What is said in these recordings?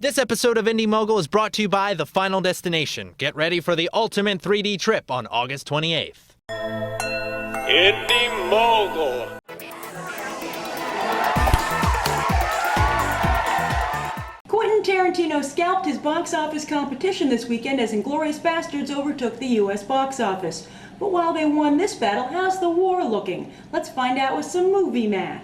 This episode of Indie Mogul is brought to you by The Final Destination. Get ready for the ultimate 3D trip on August 28th. Indie Mogul. Quentin Tarantino scalped his box office competition this weekend as Inglourious Basterds overtook the U.S. box office. But while they won this battle, how's the war looking? Let's find out with some movie math.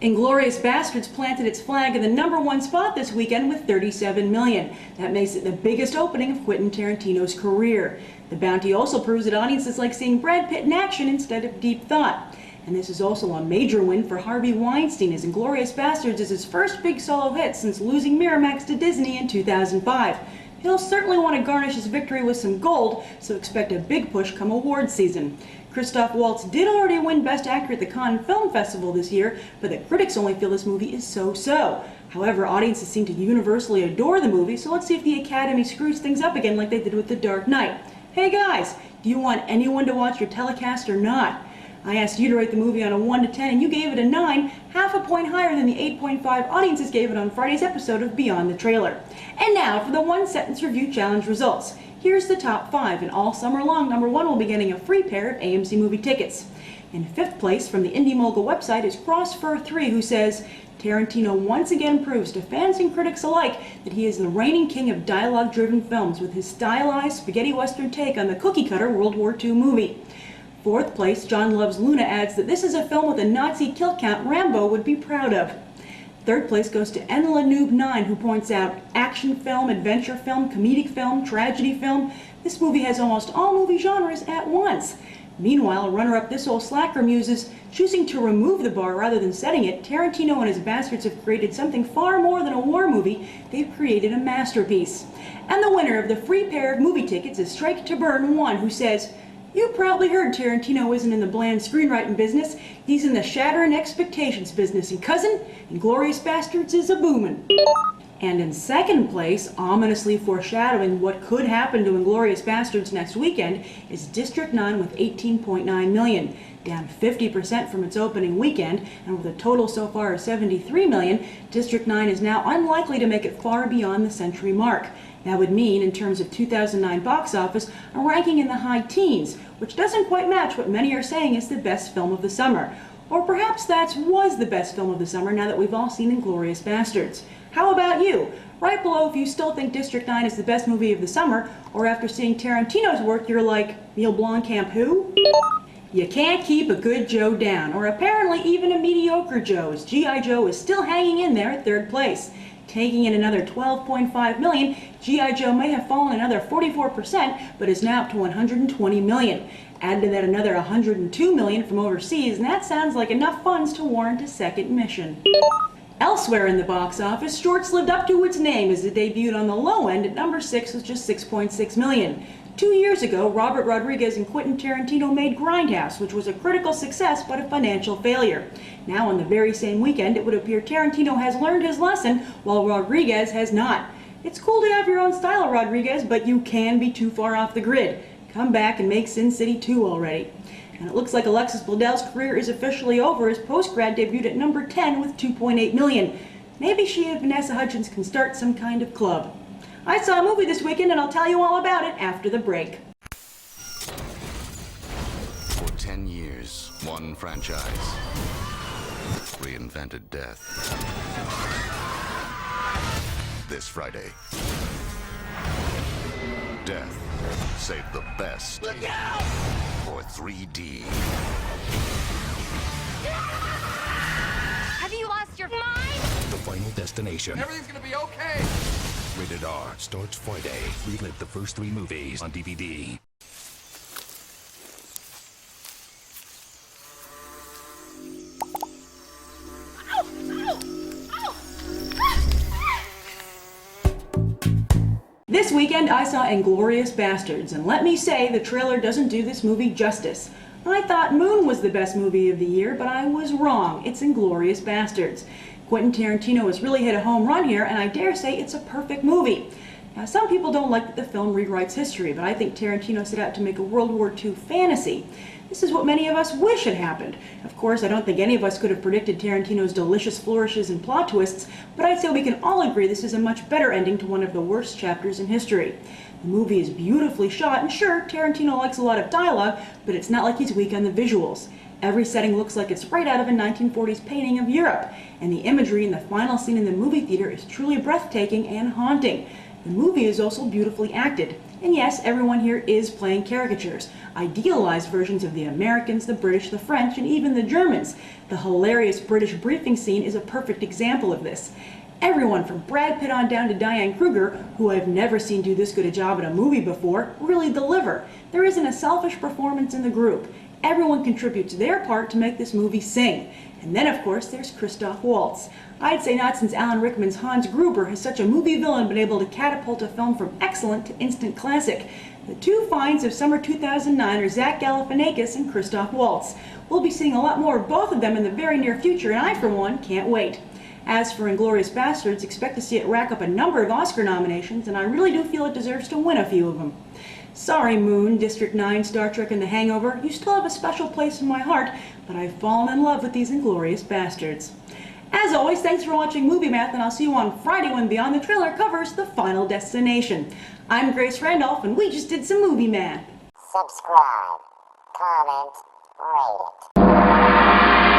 Inglourious Basterds planted its flag in the #1 spot this weekend with $37 million. That makes it the biggest opening of Quentin Tarantino's career. The bounty also proves that audiences like seeing Brad Pitt in action instead of deep thought. And this is also a major win for Harvey Weinstein, as Inglourious Basterds is his first big solo hit since losing Miramax to Disney in 2005. He'll certainly want to garnish his victory with some gold, so expect a big push come award season. Christoph Waltz did already win Best Actor at the Cannes Film Festival this year, but the critics only feel this movie is so-so. However, audiences seem to universally adore the movie, so let's see if the Academy screws things up again like they did with The Dark Knight. Hey guys, do you want anyone to watch your telecast or not? I asked you to rate the movie on a 1 to 10 and you gave it a 9, half a point higher than the 8.5 audiences gave it on Friday's episode of Beyond the Trailer. And now for the one-sentence review challenge results. Here's the top 5, and all summer long, #1 will be getting a free pair of AMC movie tickets. In 5th place from the Indie Mogul website is Crossfur3, who says, Tarantino once again proves to fans and critics alike that he is the reigning king of dialogue-driven films with his stylized spaghetti western take on the cookie-cutter World War II movie. 4th place, John Loves Luna adds that this is a film with a Nazi kill count Rambo would be proud of. 3rd place goes to Noob9, who points out action film, adventure film, comedic film, tragedy film. This movie has almost all movie genres at once. Meanwhile, runner-up This Old Slacker muses, choosing to remove the bar rather than setting it, Tarantino and his bastards have created something far more than a war movie. They've created a masterpiece. And the winner of the free pair of movie tickets is Strike to Burn 1, who says, you probably heard Tarantino isn't in the bland screenwriting business. He's in the shattering expectations business. And cousin, Inglourious Basterds is a boomin'. And in 2nd place, ominously foreshadowing what could happen to Inglourious Basterds next weekend, is District 9 with $18.9 million, down 50% from its opening weekend, and with a total so far of $73 million, District 9 is now unlikely to make it far beyond the century mark. That would mean, in terms of 2009 box office, a ranking in the high teens, which doesn't quite match what many are saying is the best film of the summer. Or perhaps that was the best film of the summer now that we've all seen Inglourious Basterds. How about you? Write below if you still think District 9 is the best movie of the summer, or after seeing Tarantino's work you're like, Neil Blomkamp who? You can't keep a good Joe down, or apparently even a mediocre Joe, as G.I. Joe is still hanging in there at 3rd place. Taking in another $12.5 million, G.I. Joe may have fallen another 44%, but is now up to $120 million. Add to that another $102 million from overseas, and that sounds like enough funds to warrant a second mission. Elsewhere in the box office, Shorts lived up to its name as it debuted on the low end at #6 with just $6.6 million. 2 years ago, Robert Rodriguez and Quentin Tarantino made Grindhouse, which was a critical success but a financial failure. Now on the very same weekend, it would appear Tarantino has learned his lesson, while Rodriguez has not. It's cool to have your own style, Rodriguez, but you can be too far off the grid. Come back and make Sin City 2 already. And it looks like Alexis Bledell's career is officially over as Postgrad debuted at #10 with $2.8 million. Maybe she and Vanessa Hudgens can start some kind of club. I saw a movie this weekend and I'll tell you all about it after the break. For 10 years, one franchise reinvented death. This Friday, Death saved the best. Look out! For 3D. Have you lost your mind? The Final Destination. Everything's gonna be okay. Rated R starts Friday. Relive the first 3 movies on DVD. This weekend I saw Inglourious Basterds, and let me say the trailer doesn't do this movie justice. I thought Moon was the best movie of the year, but I was wrong. It's Inglourious Basterds. Quentin Tarantino has really hit a home run here, and I dare say it's a perfect movie. Now, some people don't like that the film rewrites history, but I think Tarantino set out to make a World War II fantasy. This is what many of us wish had happened. Of course, I don't think any of us could have predicted Tarantino's delicious flourishes and plot twists, but I'd say we can all agree this is a much better ending to one of the worst chapters in history. The movie is beautifully shot, and sure, Tarantino likes a lot of dialogue, but it's not like he's weak on the visuals. Every setting looks like it's right out of a 1940s painting of Europe, and the imagery in the final scene in the movie theater is truly breathtaking and haunting. The movie is also beautifully acted. And yes, everyone here is playing caricatures, idealized versions of the Americans, the British, the French, and even the Germans. The hilarious British briefing scene is a perfect example of this. Everyone from Brad Pitt on down to Diane Kruger, who I've never seen do this good a job in a movie before, really deliver. There isn't a selfish performance in the group. Everyone contributes their part to make this movie sing. And then, of course, there's Christoph Waltz. I'd say not since Alan Rickman's Hans Gruber has such a movie villain been able to catapult a film from excellent to instant classic. The two finds of summer 2009 are Zach Galifianakis and Christoph Waltz. We'll be seeing a lot more of both of them in the very near future, and I, for one, can't wait. As for Inglourious Basterds, expect to see it rack up a number of Oscar nominations, and I really do feel it deserves to win a few of them. Sorry, Moon, District 9, Star Trek, and The Hangover, you still have a special place in my heart, but I've fallen in love with these Inglourious Basterds. As always, thanks for watching Movie Math, and I'll see you on Friday when Beyond the Trailer covers The Final Destination. I'm Grace Randolph, and we just did some Movie Math. Subscribe, comment, rate it.